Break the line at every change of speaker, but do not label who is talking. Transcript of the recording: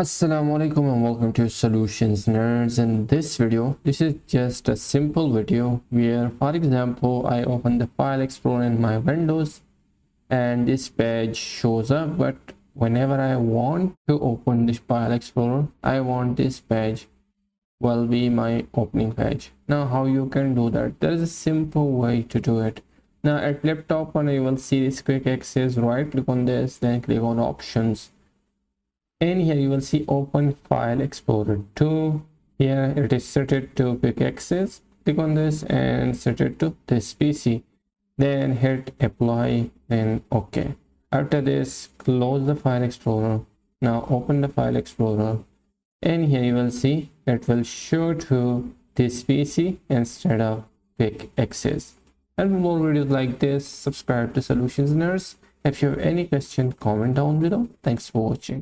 Assalamu alaikum and welcome to Solutions Nerds. In this video, this is just a simple video where, for example, I open the file explorer in my Windows and this page shows up, but whenever I want to open this file explorer, I want this page will be my opening page. Now how you can do that? There is a simple way to do it. Now at laptop one, you will see this quick access. Right click on this, then click on options, and here you will see open file explorer 2. Here it is set it to quick access. Click on this and set it to this PC, then hit apply, then okay. After this, close the file explorer. Now open the file explorer, and here you will see it will show to this PC instead of quick access. And for more videos like this, subscribe to Solutions Nerds. If you have any question, comment down below. Thanks for watching.